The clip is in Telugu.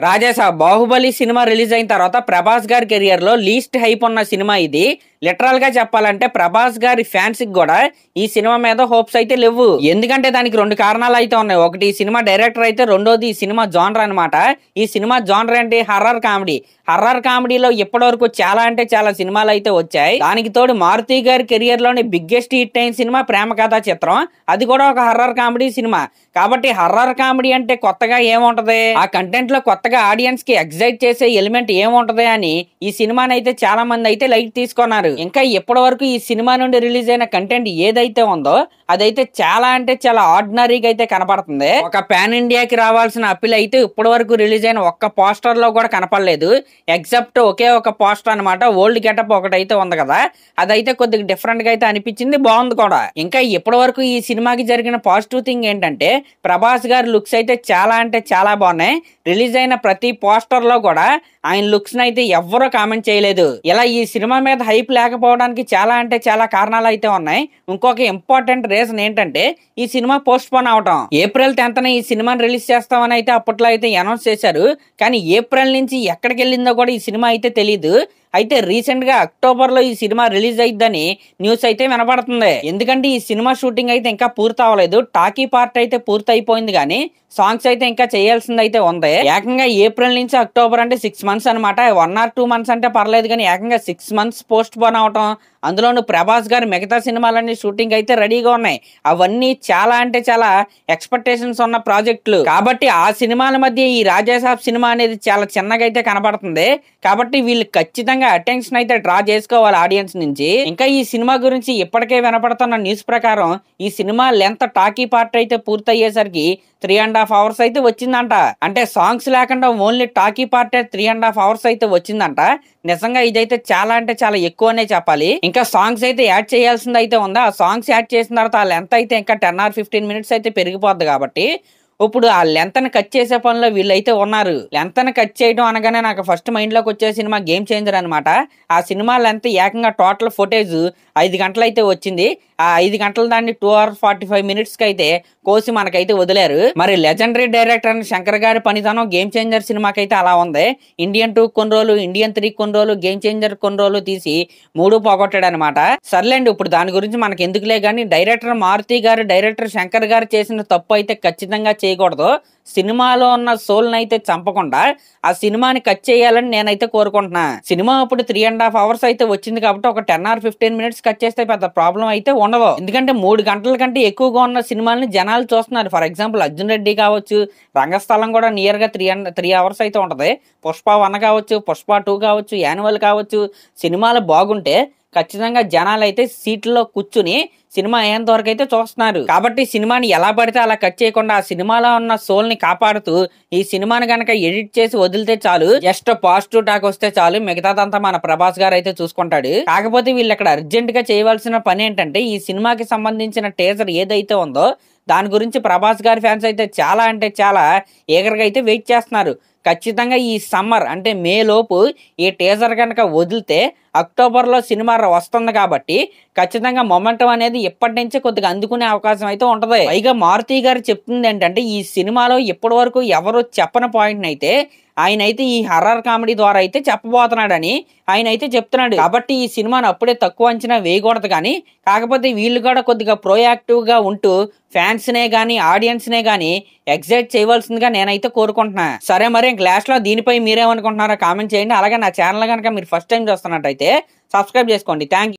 రాజాసాబ్ బాహుబలి సినిమా రిలీజ్ అయిన తర్వాత ప్రభాస్ గారి కెరియర్ లో లీస్ట్ హైప్ ఉన్న సినిమా ఇది. లిటరల్ గా చెప్పాలంటే ప్రభాస్ గారి ఫ్యాన్స్ కి కూడా ఈ సినిమా మీద హోప్స్ అయితే లేవు. ఎందుకంటే దానికి రెండు కారణాలు అయితే ఉన్నాయి. ఒకటి ఈ సినిమా డైరెక్టర్ అయితే, రెండోది ఈ సినిమా జానర్ అనమాట. ఈ సినిమా జానర్ ఏంటి? Horror comedy. హర్రర్ కామెడీలో ఇప్పటి వరకు చాలా అంటే చాలా సినిమాలు అయితే వచ్చాయి. దానికి తోడు మారుతి గారి కెరియర్ లోని బిగ్గెస్ట్ హిట్ అయిన సినిమా ప్రేమ కథా చిత్రం. అది కూడా ఒక హర్రర్ కామెడీ సినిమా. కాబట్టి హర్రర్ కామెడీ అంటే కొత్తగా ఏముంటది, ఆ కంటెంట్ లో కొత్తగా ఆడియన్స్ కి ఎగ్జైట్ చేసే ఎలిమెంట్ ఏముంటది అని ఈ సినిమాని అయితే చాలా మంది అయితే లైట్ తీసుకున్నారు. ఇంకా ఇప్పటి వరకు ఈ సినిమా నుండి రిలీజ్ అయిన కంటెంట్ ఏదైతే ఉందో అదైతే చాలా అంటే చాలా ఆర్డినరీగా అయితే కనపడుతుంది. ఒక పాన్ ఇండియాకి రావాల్సిన అప్పీల్ అయితే ఇప్పటి వరకు రిలీజ్ అయిన ఒక్క పోస్టర్ లో కూడా కనపడలేదు. ఎగ్జెప్ట్ ఒకే ఒక పోస్టర్ అనమాట, ఓల్డ్ గెటప్ ఒకటి అయితే ఉంది కదా, అదైతే కొద్దిగా డిఫరెంట్ గా అయితే అనిపించింది, బాగుంది కూడా. ఇంకా ఇప్పటి వరకు ఈ సినిమాకి జరిగిన పాజిటివ్ థింగ్ ఏంటంటే ప్రభాస్ గారి లుక్స్ అయితే చాలా అంటే చాలా బాగున్నాయి. రిలీజ్ అయిన ప్రతి పోస్టర్ లో కూడా ఆయన లుక్స్ అయితే ఎవ్వరూ కామెంట్ చేయలేదు. ఇలా ఈ సినిమా మీద హైప్ లేకపోవడానికి చాలా అంటే చాలా కారణాలు అయితే ఉన్నాయి. ఇంకొక ఇంపార్టెంట్ రీజన్ ఏంటంటే ఈ సినిమా పోస్ట్ పోన్ అవటం. April 10th ఈ సినిమాని రిలీజ్ చేస్తామని అయితే అప్పట్లో అయితే అనౌన్స్ చేశారు. కానీ ఏప్రిల్ నుంచి ఎక్కడికి వెళ్ళిందో కూడా ఈ సినిమా అయితే తెలియదు. అయితే రీసెంట్ గా అక్టోబర్ లో ఈ సినిమా రిలీజ్ అయిద్దని న్యూస్ అయితే వినపడుతుంది. ఎందుకంటే ఈ సినిమా షూటింగ్ అయితే ఇంకా పూర్తి అవ్వలేదు. టాకీ పార్ట్ అయితే పూర్తి అయిపోయింది కానీ సాంగ్స్ అయితే ఇంకా చేయాల్సింది అయితే ఉంది. ఏకంగా ఏప్రిల్ నుంచి అక్టోబర్ అంటే 6 months అనమాట. 1 or 2 months అంటే పర్లేదు కానీ ఏకంగా 6 months పోస్ట్ పోన్ అవటం, అందులోను ప్రభాస్ గారి మిగతా సినిమాలన్నీ షూటింగ్ అయితే రెడీగా ఉన్నాయి. అవన్నీ చాలా అంటే చాలా ఎక్స్పెక్టేషన్స్ ఉన్న ప్రాజెక్టులు. కాబట్టి ఆ సినిమాల మధ్య ఈ రాజాసాబ్ సినిమా అనేది చాలా చిన్నగా అయితే కనబడుతుంది. కాబట్టి వీళ్ళు ఖచ్చితంగా అటెన్షన్ అయితే డ్రా చేసుకోవాలి ఆడియన్స్ నుంచి. ఇంకా ఈ సినిమా గురించి ఇప్పటికే వినపడుతున్న న్యూస్ ప్రకారం ఈ సినిమా లెంత్ టాకీ పార్ట్ అయితే పూర్తి అయ్యేసరికి 3.5 hours అయితే వచ్చిందంట. అంటే సాంగ్స్ లేకుండా ఓన్లీ టాకీ పార్ట్ 3.5 hours అయితే వచ్చిందంట. నిజంగా ఇదైతే చాలా అంటే చాలా ఎక్కువనే చెప్పాలి. ఇంకా సాంగ్స్ అయితే యాడ్ చేయాల్సింది అయితే ఉందా, ఆ సాంగ్స్ యాడ్ చేసిన తర్వాత ఆ లెంత్ అయితే ఇంకా 10 or 15 minutes అయితే పెరిగిపోద్ది. కాబట్టి ఇప్పుడు ఆ లెంత్ ని కట్ చేసే పనిలో వీళ్ళైతే ఉన్నారు. లెంత్ ని కట్ చేయడం అనగానే నాకు ఫస్ట్ మైండ్ లోకి వచ్చే సినిమా గేమ్ చేంజర్ అనమాట. ఆ సినిమా లెంత్ ఏకంగా టోటల్ ఫుటేజ్ 5 గంటలు అయితే వచ్చింది. ఆ 5 గంటల దాన్ని 2 hours 45 minutes కి అయితే కోసి మనకైతే వదిలేరు. మరి లెజెండరీ డైరెక్టర్ అని శంకర్ గారి పనితనం గేమ్ చేంజర్ సినిమాకి అయితే అలా ఉంది. ఇండియన్ 2 కొన్ని రోజులు, ఇండియన్ 3 కొన్ని రోజులు, గేమ్ చేంజర్ కొన్ని రోజులు తీసి 3 పోగొట్టాడు అనమాట. సర్లేండి, ఇప్పుడు దాని గురించి మనకి ఎందుకులే గానీ డైరెక్టర్ మారుతి గారు, డైరెక్టర్ శంకర్ గారు చేసిన తప్పు అయితే ఖచ్చితంగా చేయకూడదు. సినిమాలో ఉన్న సోల్ నైతే చంపకుండా ఆ సినిమాని కట్ చేయాలని నేనైతే కోరుకుంటున్నా. సినిమా ఇప్పుడు 3.5 hours అయితే వచ్చింది కాబట్టి ఒక 10 or 15 minutes కట్ చేస్తే పెద్ద ప్రాబ్లం అయితే ఉండదు. ఎందుకంటే 3 గంటల కంటే ఎక్కువగా ఉన్న సినిమాలని జనాలు చూస్తున్నారు. ఫర్ ఎగ్జాంపుల్ అర్జున్ రెడ్డి కావచ్చు, రంగస్థలం కూడా నియర్ గా 3 hours అయితే ఉంటది. పుష్ప 1 కావచ్చు, పుష్ప 2 కావచ్చు, యాన్యువల్ కావచ్చు, సినిమాలు బాగుంటే ఖచ్చితంగా జనాలు అయితే సీట్లలో కూర్చుని సినిమా అయ్యేంత వరకు అయితే చూస్తున్నారు. కాబట్టి సినిమాని ఎలా పడితే అలా కట్ చేయకుండా ఆ సినిమాలో ఉన్న సోల్ ని కాపాడుతూ ఈ సినిమాని గనక ఎడిట్ చేసి వదిలితే చాలు, జస్ట్ పాజిటివ్ టాక్ వస్తే చాలు, మిగతాదంతా మన ప్రభాస్ గారు అయితే చూసుకుంటాడు. కాకపోతే వీళ్ళు ఇక్కడ అర్జెంట్ గా చేయవలసిన పని ఏంటంటే ఈ సినిమాకి సంబంధించిన టీజర్ ఏదైతే ఉందో దాని గురించి ప్రభాస్ గారి ఫ్యాన్స్ అయితే చాలా అంటే చాలా ఈగర్గా అయితే వెయిట్ చేస్తున్నారు. ఖచ్చితంగా ఈ సమ్మర్ అంటే మే లోపు ఈ టీజర్ కనుక వదిలితే అక్టోబర్లో సినిమా వస్తుంది. కాబట్టి ఖచ్చితంగా మొమెంటం అనేది ఇప్పటి నుంచే కొద్దిగా అందుకునే అవకాశం అయితే ఉంటది. పైగా మారుతి గారు చెప్తుంది ఏంటంటే ఈ సినిమాలో ఇప్పటి వరకు ఎవరు చెప్పని పాయింట్ అయితే ఆయన అయితే ఈ హర్రర్ కామెడీ ద్వారా అయితే చెప్పబోతున్నాడని ఆయన అయితే చెప్తున్నాడు. కాబట్టి ఈ సినిమాను అప్పుడే తక్కువ అంచనా వేయకూడదు. కానీ కాకపోతే వీళ్ళు కూడా కొద్దిగా ప్రోయాక్టివ్ గా ఉంటూ ఫ్యాన్స్ నే గానీ ఆడియన్స్ నే గానీ ఎగ్జైట్ చేయవలసిందిగా నేనైతే కోరుకుంటున్నా. సరే, మరి క్లాస్ లో దీనిపై మీరేమనుకుంటున్నారో కామెంట్ చేయండి. అలాగే నా ఛానల్ కనుక మీరు ఫస్ట్ టైం చూస్తున్నట్టయితే సబ్స్క్రైబ్ చేసుకోండి. Thank you.